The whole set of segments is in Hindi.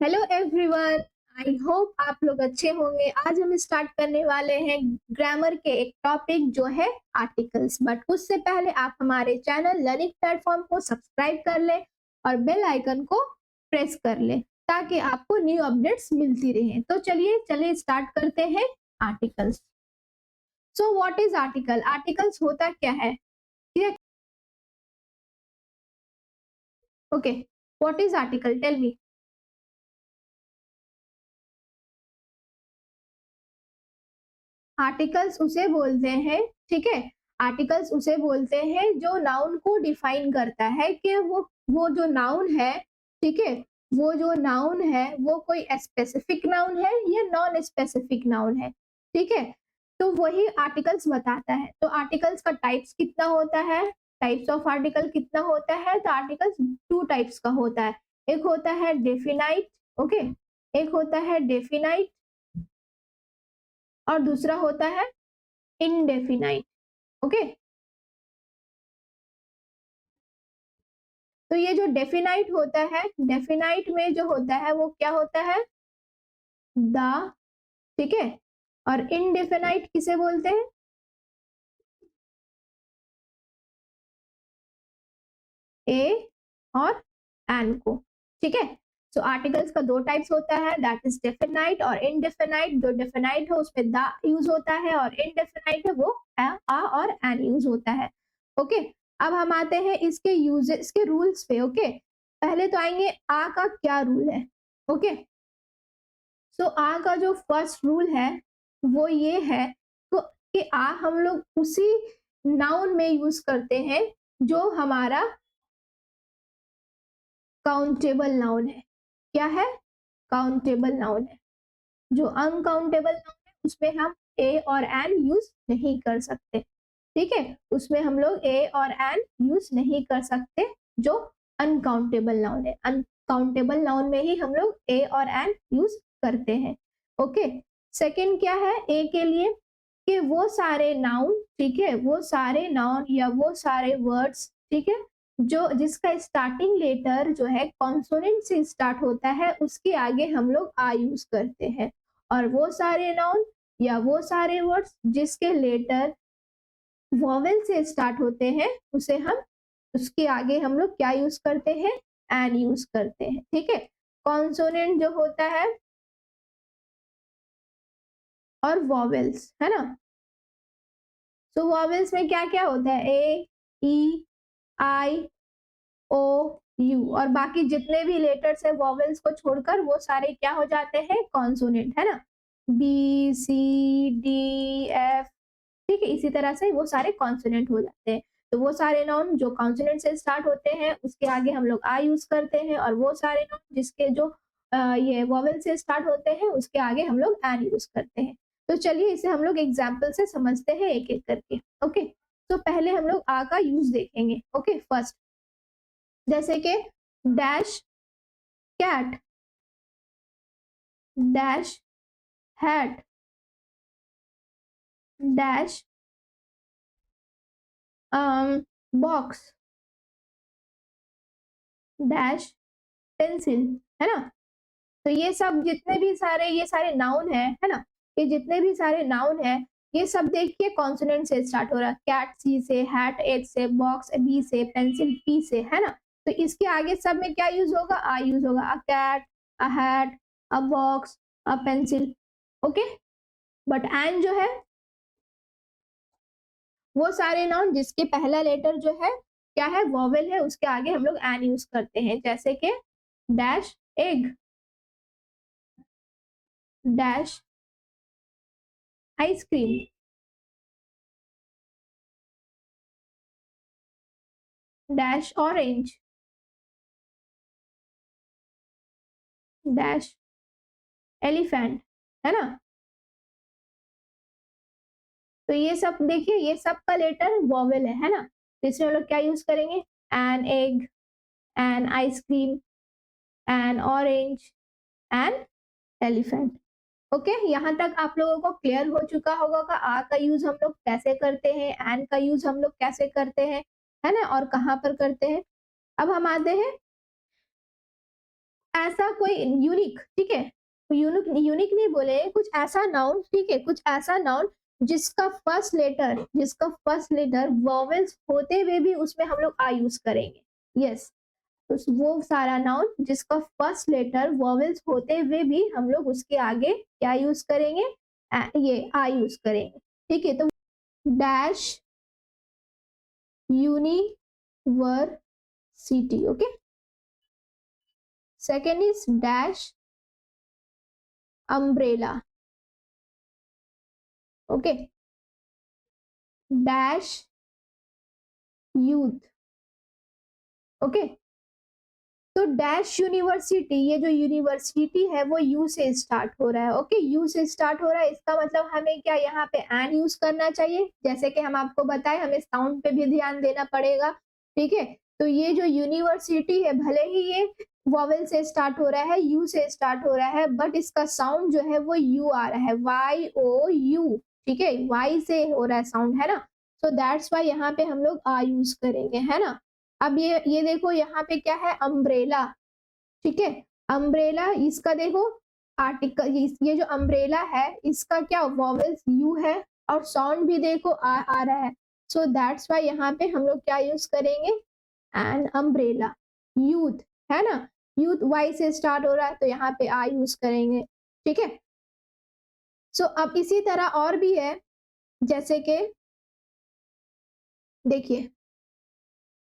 Hello everyone. आई होप आप लोग अच्छे होंगे। आज हम स्टार्ट करने वाले हैं ग्रामर के एक टॉपिक जो है आर्टिकल्स। बट उससे पहले आप हमारे चैनल लर्निंग प्लेटफॉर्म को सब्सक्राइब कर लें और बेल आइकन को प्रेस कर लें ताकि आपको न्यू अपडेट्स मिलती रहें। तो चलिए स्टार्ट करते हैं articles. So what is article? Articles होता क्या है? Okay, what is article? Tell me. Articles उसे बोलते हैं, ठीक है, आर्टिकल्स उसे बोलते हैं जो नाउन को डिफाइन करता है कि वो जो नाउन है, ठीक है, वो जो नाउन है वो कोई स्पेसिफिक नाउन है या नॉन स्पेसिफिक नाउन है, ठीक है। तो वही आर्टिकल्स बताता है। तो आर्टिकल्स का टाइप्स कितना होता है? टाइप्स ऑफ आर्टिकल कितना होता है? तो आर्टिकल्स टू टाइप्स का होता है। एक होता है डेफिनाइट, ओके, एक होता है डेफिनाइट और दूसरा होता है इनडेफिनाइट, ओके। तो ये जो डेफिनाइट होता है, डेफिनाइट में जो होता है वो क्या होता है? द, ठीक है। और इनडेफिनाइट किसे बोलते हैं? ए और एन को, ठीक है। सो आर्टिकल्स का दो टाइप्स होता है, दैट इज डेफिनाइट और इनडेफिनाइट। जो डेफिनाइट है उसमें द यूज होता है और इनडेफिनाइट है वो आ और एन यूज होता है, ओके। अब हम आते हैं इसके यूजेस, इसके रूल्स पे, ओके। पहले तो आएंगे आ का क्या रूल है, ओके। सो आ का जो फर्स्ट रूल है वो ये है तो कि आ हम लोग उसी नाउन में यूज करते हैं जो हमारा काउंटेबल नाउन है। क्या है? काउंटेबल नाउन है। जो अनकाउंटेबल नाउन है उसमें हम ए और एन यूज नहीं कर सकते, ठीक है। उसमें हम लोग ए और एन यूज नहीं कर सकते जो अनकाउंटेबल नाउन है। अनकाउंटेबल नाउन में ही हम लोग ए और एन यूज करते हैं, ओके। सेकंड क्या है ए के लिए? कि वो सारे नाउन, ठीक है, वो सारे नाउन या वो सारे वर्ड्स, ठीक है, जो जिसका स्टार्टिंग लेटर जो है कॉन्सोनेंट से स्टार्ट होता है उसके आगे हम लोग आ यूज करते हैं। और वो सारे नाउन या वो सारे वर्ड्स जिसके लेटर वॉवेल से स्टार्ट होते हैं उसे हम, उसके आगे हम लोग क्या यूज करते हैं? एन यूज करते हैं, ठीक है। कॉन्सोनेंट जो होता है और वॉवेल्स, है ना। तो वॉवेल्स में क्या क्या होता है? ए, ई, आई, ओ, यू और बाकी जितने भी लेटर्स है वॉवेल्स को छोड़कर वो सारे क्या हो जाते हैं? कॉन्सोनेंट, है ना। बी, सी, डी, एफ, ठीक है, इसी तरह से वो सारे कॉन्सोनेंट हो जाते हैं। तो वो सारे नाउन जो कॉन्सोनेंट से स्टार्ट होते हैं उसके आगे हम लोग आ यूज करते हैं और वो सारे नाउन जिसके जो ये वॉवेल से स्टार्ट होते हैं उसके आगे हम लोग एन यूज करते हैं। तो चलिए इसे हम लोग एग्जाम्पल से समझते हैं एक एक करके, ओके। तो पहले हम लोग आ का यूज देखेंगे, ओके। फर्स्ट जैसे कि dash cat, dash hat, dash box, dash pencil, है ना। तो ये सब जितने भी सारे ये सारे नाउन है ना, ये जितने भी सारे नाउन है ये सब देखिए कॉन्सोनेंट से स्टार्ट हो रहा है। कैट सी से, हैट एच से, बॉक्स बी से, पेंसिल पी से, है ना। तो इसके आगे सब में क्या यूज होगा? आ यूज होगा। A cat, a hat, a box, a pencil, okay. But an जो है वो सारे नाउन जिसके पहला लेटर जो है क्या है? वॉवेल है, उसके आगे हम लोग एन यूज करते हैं। जैसे कि dash egg, dash ice cream, dash orange, dash elephant, है ना। तो ये सब देखिए ये सब का लेटर वॉवेल है ना। तो इसमें हम लोग क्या यूज करेंगे? An egg, an ice cream, N orange, an elephant, okay. यहाँ तक आप लोगों को क्लियर हो चुका होगा कि आ का यूज हम लोग कैसे करते हैं, एन का यूज हम लोग कैसे करते हैं, है ना, और कहाँ पर करते हैं। अब हम आते हैं ऐसा कोई यूनिक, ठीक है, यूनिक यूनिक नहीं बोले, कुछ ऐसा नाउन, ठीक है, कुछ ऐसा नाउन जिसका फर्स्ट लेटर वॉवेल्स होते हुए भी उसमें हम लोग आई यूज करेंगे। यस, वो सारा नाउन जिसका फर्स्ट लेटर वॉवेल्स होते हुए भी हम लोग उसके आगे क्या यूज करेंगे, ये आई यूज करेंगे। ठीक है, तो dash university, okay. Second is dash umbrella, okay, dash youth, okay. तो डैश यूनिवर्सिटी, ये जो यूनिवर्सिटी है वो यू से स्टार्ट हो रहा है, ओके, यू से स्टार्ट हो रहा है, इसका मतलब हमें क्या यहाँ पे एन यूज करना चाहिए, जैसे कि हम आपको बताएं हमें साउंड पे भी ध्यान देना पड़ेगा। ठीक है, तो ये जो यूनिवर्सिटी है भले ही ये वॉवेल से स्टार्ट हो रहा है, यू से स्टार्ट हो रहा है, बट इसका साउंड जो है वो यू आ रहा है, वाई ओ यू, ठीक है, वाई से हो रहा है साउंड, है ना। सो दैट्स वाई यहाँ पे हम लोग आ यूज करेंगे, है ना। अब ये देखो यहाँ पे क्या है, अम्ब्रेला, ठीक है, अम्ब्रेला, इसका देखो आर्टिकल, ये जो अम्ब्रेला है इसका क्या वॉवेल्स यू है और साउंड भी देखो आ रहा है। सो दैट्स वाई यहाँ पे हम लोग क्या यूज करेंगे, एन अम्ब्रेला। यूथ, है ना, यूथ वाई से स्टार्ट हो रहा है तो यहाँ पे आ यूज करेंगे। ठीक है, सो अब इसी तरह और भी है, जैसे कि देखिए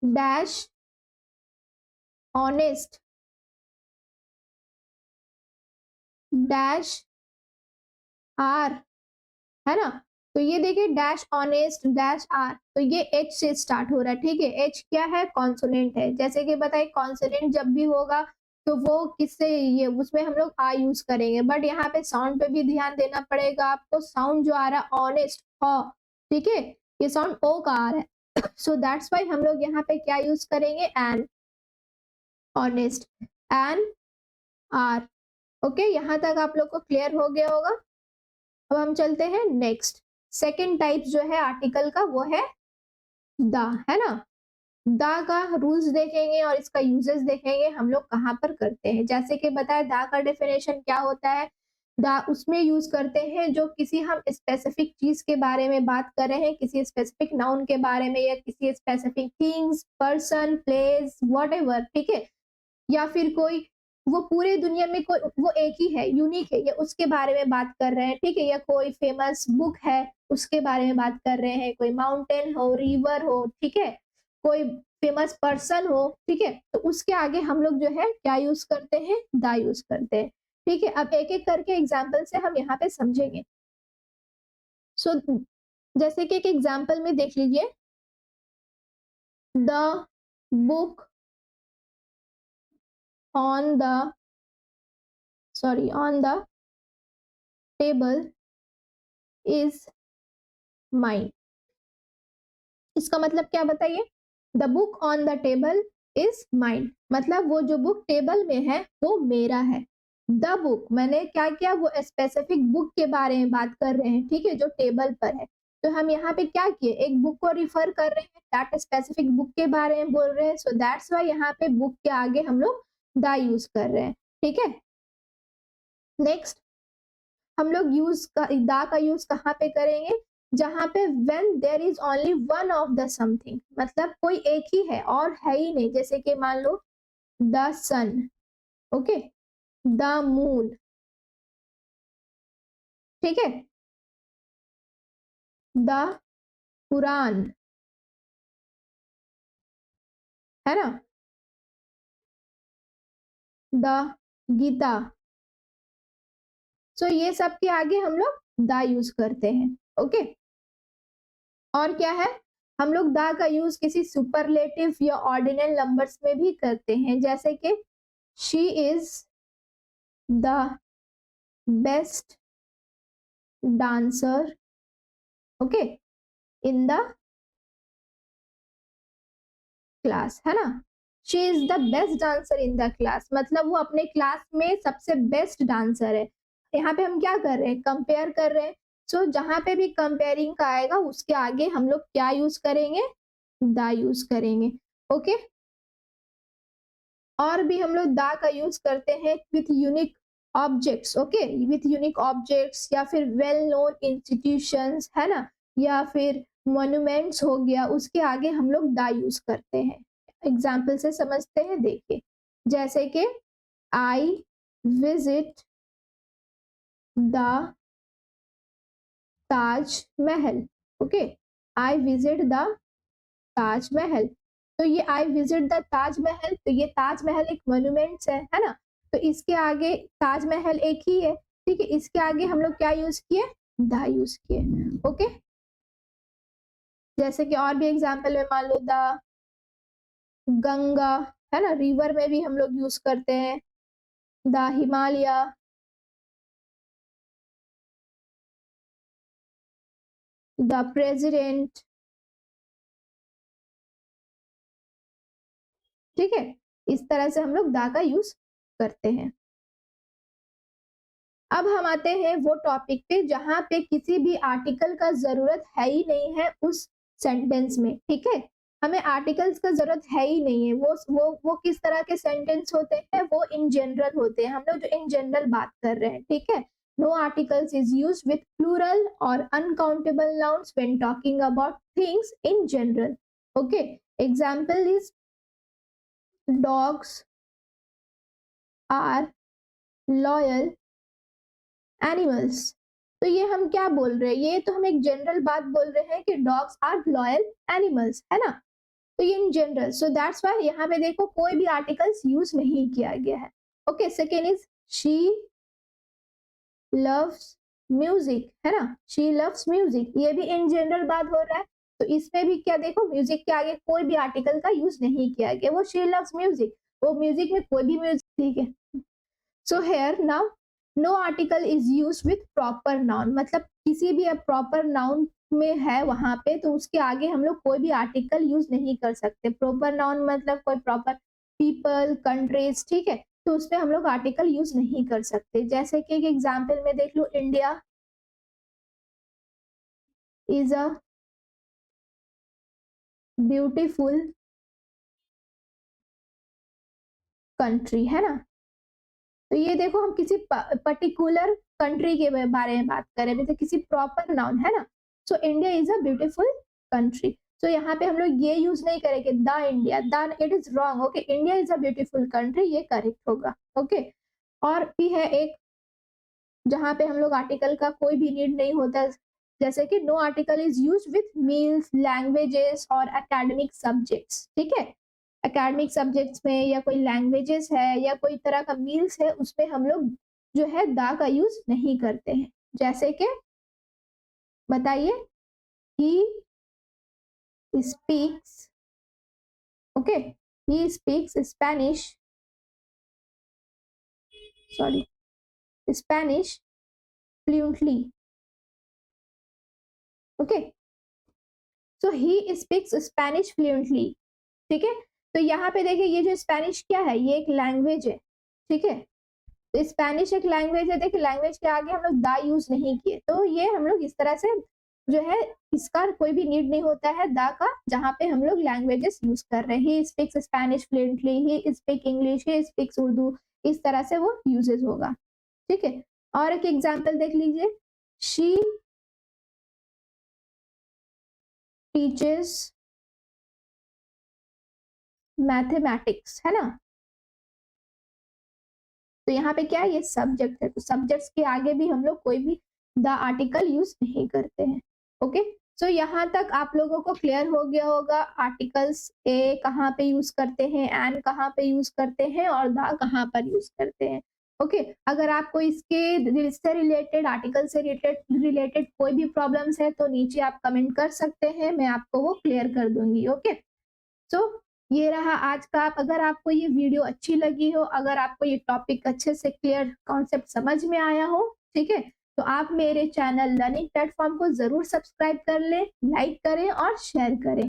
डैश ऑनेस्ट, डैश आर, है ना। तो ये देखिए डैश ऑनेस्ट डैश आर, तो ये एच से स्टार्ट हो रहा है, ठीक है, एच क्या है, कॉन्सोनेंट है, जैसे कि बताए कॉन्सोनेंट जब भी होगा तो वो किससे, ये उसमें हम लोग आ यूज करेंगे, बट यहाँ पे साउंड पे भी ध्यान देना पड़ेगा आपको, साउंड जो आ रहा है ऑनेस्ट, ठीक है, ये साउंड ओ का आ रहा है। सो दैट्स वाई हम लोग यहाँ पे क्या यूज करेंगे, an, honest, an R, okay, यहाँ तक आप लोग को क्लियर हो गया होगा। अब हम चलते हैं नेक्स्ट, सेकेंड टाइप जो है आर्टिकल का वो है द, है ना। द का रूल्स देखेंगे और इसका यूजेस देखेंगे हम लोग कहाँ पर करते हैं, जैसे कि बताया द का डेफिनेशन क्या होता है, द उसमें यूज करते हैं जो किसी हम स्पेसिफिक चीज के बारे में बात कर रहे हैं, किसी स्पेसिफिक नाउन के बारे में या किसी specific things, person, place, whatever, ठीक है, या फिर कोई, वो पूरे दुनिया में कोई, वो एक ही है, यूनिक है, या उसके बारे में बात कर रहे हैं, ठीक है, या कोई फेमस बुक है उसके बारे में बात कर रहे हैं, कोई माउंटेन हो, रिवर हो, ठीक है, कोई फेमस पर्सन हो, ठीक है, तो उसके आगे हम लोग जो है क्या यूज करते हैं, द यूज करते हैं। ठीक है, अब एक एक करके एग्जाम्पल से हम यहाँ पे समझेंगे। सो जैसे कि एक एग्जाम्पल में देख लीजिए, the book on the on the table is mine। इसका मतलब क्या बताइए, the book on the table is mine, मतलब वो जो बुक टेबल में है वो मेरा है। द बुक, मैंने क्या किया, वो स्पेसिफिक बुक के बारे में बात कर रहे हैं, ठीक है, जो टेबल पर है, तो हम यहाँ पे क्या किए, एक बुक को रिफर कर रहे हैं, दैट स्पेसिफिक बुक के बारे में बोल रहे हैं, सो दैट्स वाई यहाँ पे बुक के आगे हम लोग द यूज कर रहे हैं। ठीक है, नेक्स्ट हम लोग दा का यूज कहाँ पे करेंगे, जहां पे when there is only one of the something, मतलब कोई एक ही है और है ही नहीं, जैसे कि मान लो the sun, okay, the moon, ठीक है, द कुरान, है ना, द गीता। सो ये सब के आगे हम लोग द यूज करते हैं, ओके। और क्या है, हम लोग द का यूज किसी सुपरलेटिव या ऑर्डिनल नंबर्स में भी करते हैं, जैसे कि she is the best dancer, okay, in the class, है ना, she is the best dancer in the class, मतलब वो अपने क्लास में सबसे बेस्ट डांसर है। यहाँ पे हम क्या कर रहे हैं, कंपेयर कर रहे हैं, सो जहां पे भी कंपेयरिंग का आएगा उसके आगे हम लोग क्या यूज करेंगे, द यूज करेंगे, ओके। और भी हम लोग दा का यूज करते हैं with unique objects, okay, with unique objects या फिर वेल नोन इंस्टीट्यूशंस, है ना, या फिर मॉन्यूमेंट्स हो गया, उसके आगे हम लोग दा यूज करते हैं। एग्जाम्पल से समझते हैं, देखिए, जैसे कि I visit the Taj Mahal, okay, I visit the Taj Mahal. तो ये आई विजिट द ताजमहल, तो ये ताजमहल एक मॉन्यूमेंट्स है ना, तो इसके आगे ताजमहल एक ही है, ठीक है, इसके आगे हम लोग क्या यूज किए, द यूज किए, ओके। जैसे कि और भी एग्जांपल में मान लो द गंगा, है ना, रिवर में भी हम लोग यूज करते हैं, द हिमालय, द प्रेसिडेंट, ठीक है, इस तरह से हम लोग द का यूज करते हैं। अब हम आते हैं वो टॉपिक पे जहां पे किसी भी आर्टिकल का जरूरत है ही नहीं है उस सेंटेंस में, ठीक है, हमें आर्टिकल्स का जरूरत है ही नहीं है। वो किस तरह के सेंटेंस होते हैं, वो इन जनरल होते हैं, हम लोग जो इन जनरल बात कर रहे हैं, ठीक है। No articles is use with plural और uncountable nouns when talking about things in general, okay. Example is dogs are loyal animals. तो ये हम क्या बोल रहे हैं, ये तो हम एक जनरल बात बोल रहे हैं कि डॉग्स आर लॉयल एनिमल्स, है ना, तो ये in general, so that's why यहाँ पे देखो कोई भी आर्टिकल्स यूज नहीं किया गया है, okay. Second is she loves music, है ना, शी लव्स म्यूजिक, ये भी इन जनरल बात हो रहा है, तो इसमें भी क्या देखो, म्यूजिक के आगे कोई भी आर्टिकल का यूज नहीं किया गया, वो शी लव्स म्यूजिक, वो म्यूजिक में कोई भी म्यूजिक, ठीक है। So here now no article is use with proper noun, मतलब किसी भी प्रॉपर नाउन में है वहां पे, तो उसके आगे हम लोग कोई भी आर्टिकल यूज नहीं कर सकते। प्रॉपर नाउन मतलब कोई प्रॉपर पीपल, कंट्रीज, ठीक है, तो उसमें हम लोग आर्टिकल यूज नहीं कर सकते। जैसे कि एक एग्जाम्पल में देख लो, India is a beautiful country, है ना, तो ये देखो हम किसी पर्टिकुलर कंट्री के बारे में बात कर रहे हैं, तो किसी प्रॉपर नाउन, है ना, so India is a beautiful country, तो यहाँ पे हम लोग ये यूज नहीं करेंगे the India, the it is wrong, okay, India is a beautiful country, ये करेक्ट होगा, ओके। और भी है एक जहाँ पे हम लोग आर्टिकल का कोई भी नीड नहीं होता, जैसे कि no article is use with meals, languages और एकेडमिक सब्जेक्ट्स, ठीक है, एकेडमिक सब्जेक्ट्स में या कोई लैंग्वेजेस है या कोई तरह का मील्स है, उसमें हम लोग जो है दा का यूज नहीं करते हैं। जैसे कि बताइए, he speaks, okay, he speaks Spanish, sorry, Spanish fluently, okay, so he speaks Spanish fluently, ठीक है। तो यहाँ पे देखिए ये जो स्पेनिश क्या है, ये एक लैंग्वेज है, ठीक है, तो स्पेनिश एक लैंग्वेज है, देखिए लैंग्वेज के आगे हम लोग दा यूज नहीं किए, तो ये हम लोग इस तरह से जो है इसका कोई भी नीड नहीं होता है दा का, जहाँ पे हम लोग लैंग्वेजेस यूज कर रहे हैं, he speaks Spanish fluently, he speak English, he speaks Urdu, इस तरह से वो यूजेस होगा, ठीक है। और एक एग्जाम्पल देख लीजिए, शी टीचेस मैथमेटिक्स, है ना, तो यहाँ पे क्या है, ये सब्जेक्ट है, तो सब्जेक्ट्स के आगे भी हम लोग कोई भी द आर्टिकल यूज नहीं करते हैं, ओके। सो यहाँ तक आप लोगों को क्लियर हो गया होगा आर्टिकल्स ए कहाँ पे यूज करते हैं, एन कहाँ पे यूज करते हैं और द कहाँ पर यूज करते हैं, ओके। अगर आपको इसके से रिलेटेड, आर्टिकल से रिलेटेड कोई भी प्रॉब्लम्स है तो नीचे आप कमेंट कर सकते हैं, मैं आपको वो क्लियर कर दूंगी, ओके। सो ये रहा आज का। अगर आपको ये वीडियो अच्छी लगी हो, अगर आपको ये टॉपिक अच्छे से क्लियर कॉन्सेप्ट समझ में आया हो, ठीक है, तो आप मेरे चैनल लर्निंग प्लेटफॉर्म को जरूर सब्सक्राइब कर लें, लाइक करें और शेयर करें।